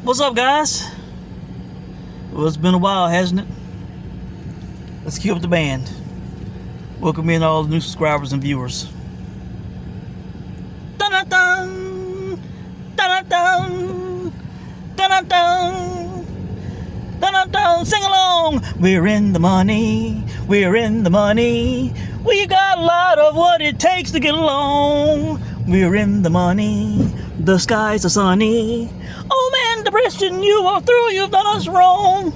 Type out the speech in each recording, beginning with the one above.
What's up, guys? Well, it's been a while, hasn't it? Let's keep up the band. Welcome in all the new subscribers and viewers. Dun-dun-dun! Dun-dun-dun! Dun-dun-dun! Dun-dun-dun! Sing along! We're in the money. We're in the money. We got a lot of what it takes to get along. We're in the money. The skies are sunny. Oh man, depression, you are through. You've done us wrong.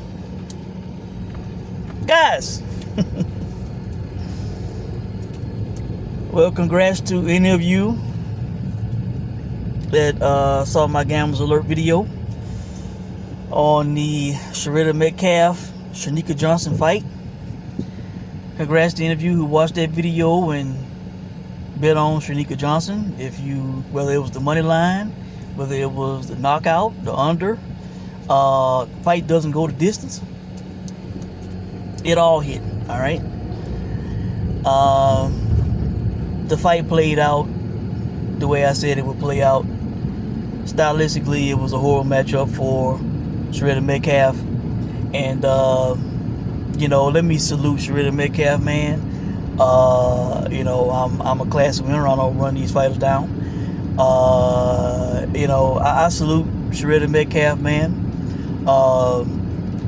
Guys. Well, congrats to any of you that saw my Gamblers Alert video on the Shurretta Metcalf Cherneka Johnson fight. Congrats to any of you who watched that video and bet on Cherneka Johnson. Whether it was the money line, whether it was the knockout, the under, fight doesn't go the distance. It all hit, all right? The fight played out the way I said it would play out. Stylistically, it was a horrible matchup for Shurretta Metcalf. And, let me salute Shurretta Metcalf, man. I'm a classic winner. I don't run these fighters down. I salute Shurretta Metcalf, man.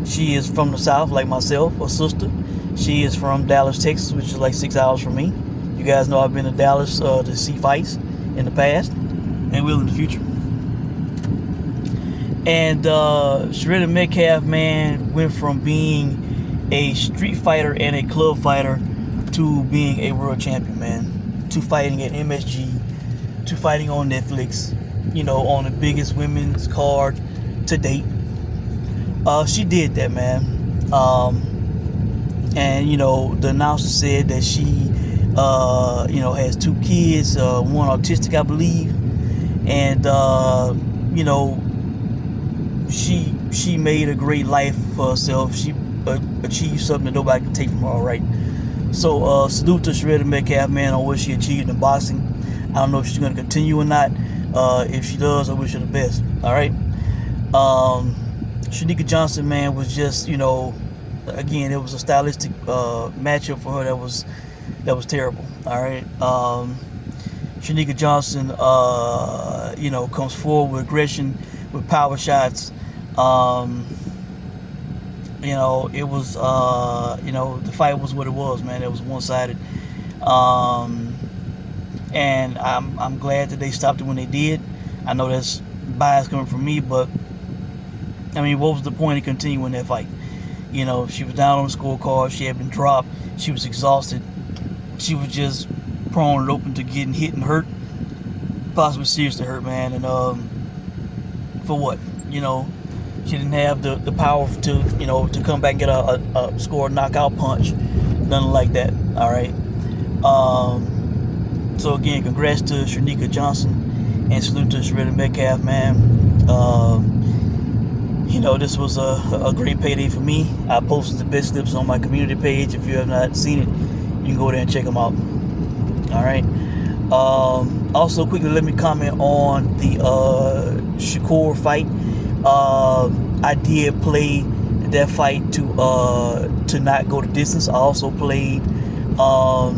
She is from the South, like myself, a sister. She is from Dallas, Texas, which is like 6 hours from me. You guys know I've been to Dallas to see fights in the past and will in the future. And Shurretta Metcalf, man, went from being a street fighter and a club fighter to being a world champion, man, to fighting at MSG, to fighting on Netflix, on the biggest women's card to date. She did that, man. The announcer said that she, has 2 kids, one autistic, I believe, and she made a great life for herself. She achieved something that nobody can take from her, all right? So salute to Shurretta Metcalf, man, on what she achieved in boxing. I don't know if she's going to continue or not. If she does, I wish her the best, all right? Cherneka Johnson, man, was just, again, it was a stylistic matchup for her that was terrible, all right? Cherneka Johnson, comes forward with aggression, with power shots. It was, the fight was what it was, man. It was one-sided. And I'm glad that they stopped it when they did. I know that's bias coming from me, but, what was the point of continuing that fight? She was down on the scorecard. She had been dropped. She was exhausted. She was just prone and open to getting hit and hurt, possibly seriously hurt, man. And for what? She didn't have the power to come back and get a score knockout punch. Nothing like that. All right. So again, congrats to Cherneka Johnson and salute to Shurretta Metcalf, man. This was a great payday for me. I posted the best clips on my community page. If you have not seen it, you can go there and check them out. All right. Also, quickly, let me comment on the Shakur fight. I did play that fight to not go the distance. I also played for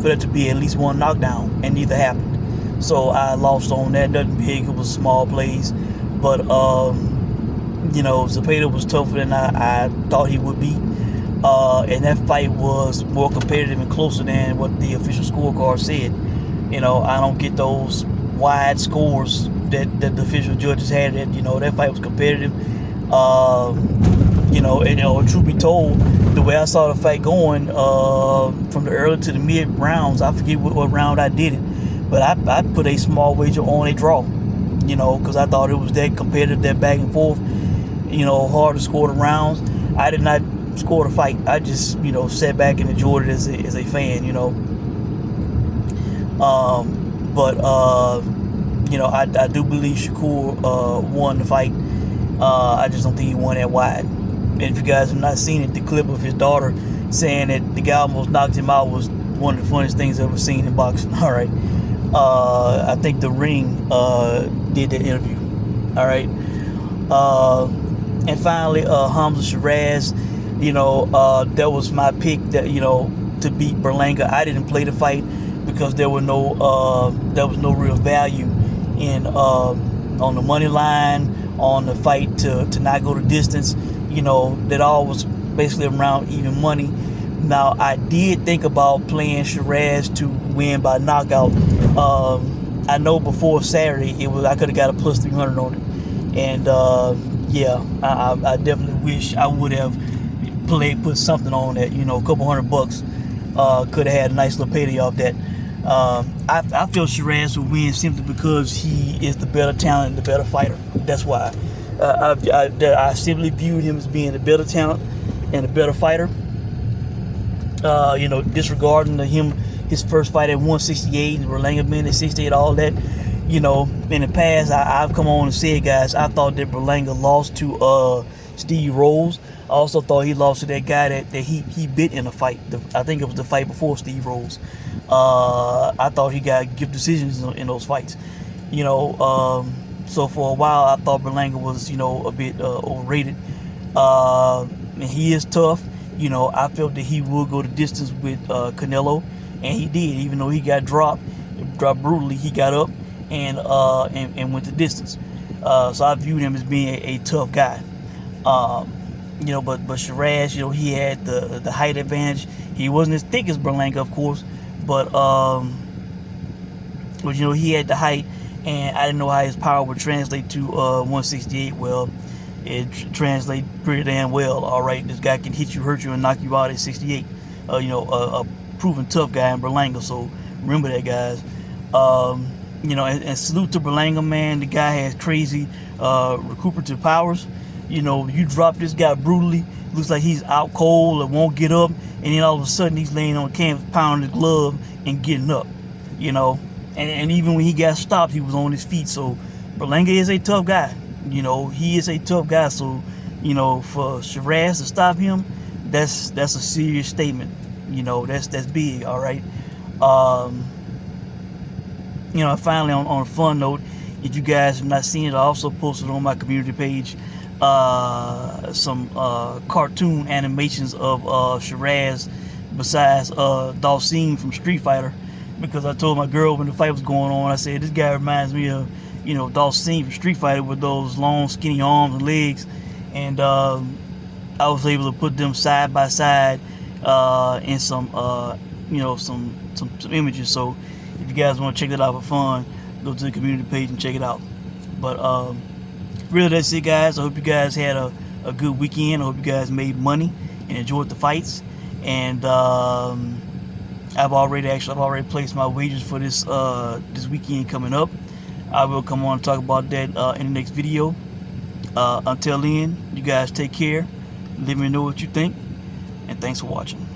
there to be at least one knockdown, and neither happened. So I lost on that. Nothing big. It was small plays, but Zepeda was tougher than I thought he would be, and that fight was more competitive and closer than what the official scorecard said. I don't get those wide scores that the official judges had. That fight was competitive. Truth be told, the way I saw the fight going, from the early to the mid rounds, I forget what round I did it, but I put a small wager on a draw, because I thought it was that competitive, that back and forth, hard to score the rounds. I did not score the fight. I just, sat back and enjoyed it as a fan, I do believe Shakur won the fight. I just don't think he won that wide. And if you guys have not seen it, the clip of his daughter saying that the guy almost knocked him out was one of the funniest things I've ever seen in boxing. All right. I think The Ring did that interview. All right. And finally, Hamza Sheeraz, that was my pick, that to beat Berlanga. I didn't play the fight because there was no real value in on the money line, on the fight to not go the distance. That all was basically around even money. Now, I did think about playing Sheeraz to win by knockout. I know before Saturday I could have got a plus 300 on it, and yeah, I definitely wish I would have put something on that. A couple $100 could have had a nice little payday off that. I feel Sheeraz would win simply because he is the better talent and the better fighter. That's why I simply viewed him as being the better talent and the better fighter. Disregarding his first fight at 168, Berlanga being at 68, all that. In the past, I've come on and said, guys, I thought that Berlanga lost to Steve Rose. I also thought he lost to that guy that he bit in a fight. I think it was the fight before Steve Rose. I thought he got good decisions in those fights. So for a while, I thought Berlanga was, a bit overrated. And he is tough. I felt that he would go the distance with Canelo, and he did. Even though he got dropped brutally, he got up and went the distance. So I viewed him as being a tough guy. But Sheeraz, he had the height advantage. He wasn't as thick as Berlanga, of course, but he had the height, and I didn't know how his power would translate to 168. Well, it translates pretty damn well. All right, this guy can hit you, hurt you, and knock you out at 68. A proven tough guy in Berlanga. So remember that, guys. And salute to Berlanga, man. The guy has crazy recuperative powers. You drop this guy brutally, looks like he's out cold and won't get up, and then all of a sudden he's laying on the canvas, pounding the glove and getting up. And even when he got stopped, he was on his feet. So Berlanga is a tough guy. He is a tough guy. So, for Sheeraz to stop him, that's a serious statement. That's big. All right. Finally, on a fun note, if you guys have not seen it, I also posted on my community page some cartoon animations of Sheeraz besides Dawson from Street Fighter, because I told my girl when the fight was going on, I said, this guy reminds me of Dawson from Street Fighter with those long skinny arms and legs, and I was able to put them side by side in some some images. So if you guys want to check that out for fun, go to the community page and check it out. But really, that's it, guys. I hope you guys had a good weekend. I hope you guys made money and enjoyed the fights. And I've already placed my wagers for this weekend coming up. I will come on and talk about that in the next video. Until then, you guys take care. Let me know what you think, and thanks for watching.